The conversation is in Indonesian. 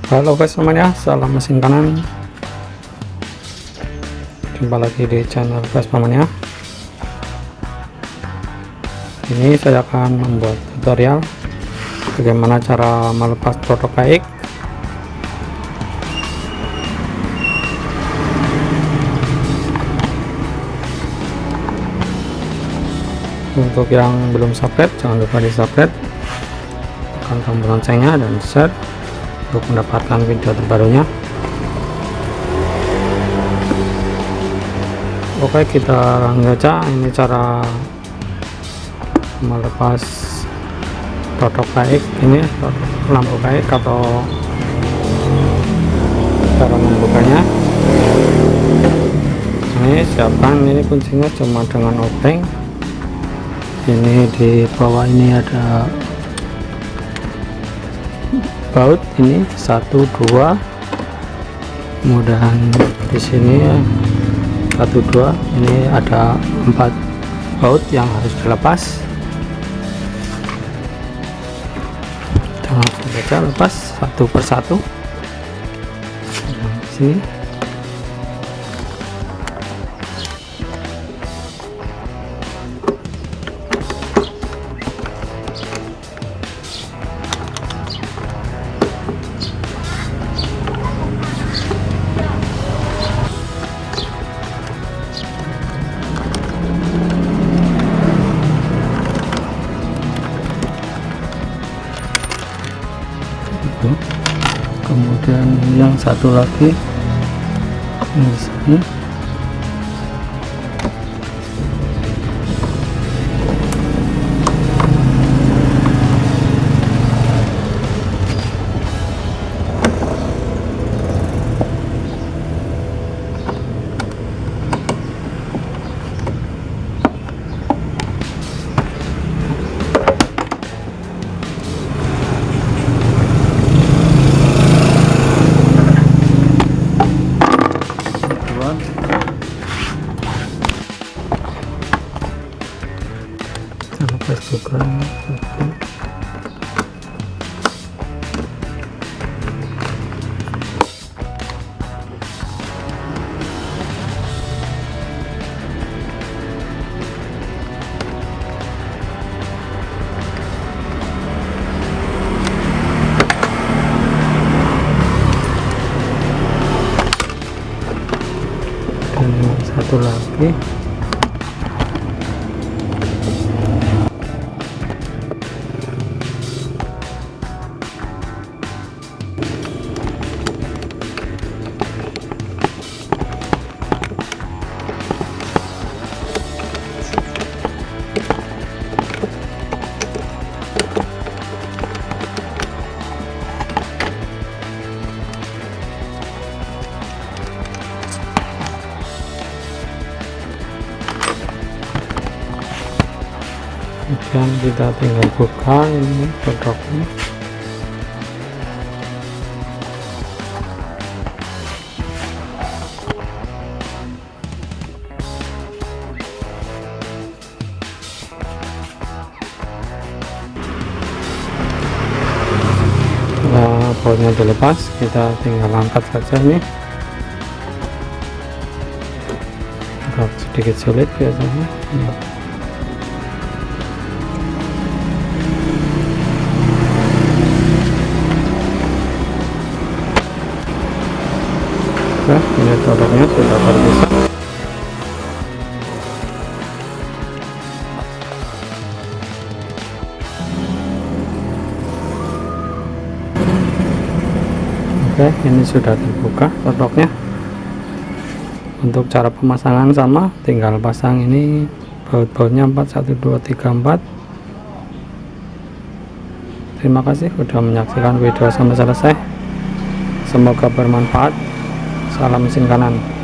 Halo guys semuanya, salam mesin kanan. Jumpa lagi di channel Vespa Mania. Ini saya akan membuat tutorial bagaimana cara melepas totok baik. Untuk yang belum subscribe, jangan lupa di subscribe, tekan tombol loncengnya dan share untuk mendapatkan video terbarunya. Oke, kita langsung saja. Ini cara melepas totok baik, ini lampu baik atau cara membukanya. Ini siapkan, ini kuncinya cuma dengan obeng. Ini di bawah ini ada baut, ini 1 2, kemudian di sini 1 2, ini ada 4 baut yang harus dilepas. Kita langsung saja lepas satu persatu. Di sini kemudian yang satu lagi di sini. Lepas juga dan satu lagi. Kemudian kita tinggal buka ini totoknya. Setelah bautnya dilepas, kita tinggal angkat saja nih. Agak sedikit sulit biasanya. Nah, ini totoknya sudah terpisah. Oke, ini sudah terbuka totoknya. Untuk cara pemasangan sama, tinggal pasang ini baut-bautnya 4 1 2 3 4. Terima kasih sudah menyaksikan video sampai selesai, semoga bermanfaat. Salam mesin kanan.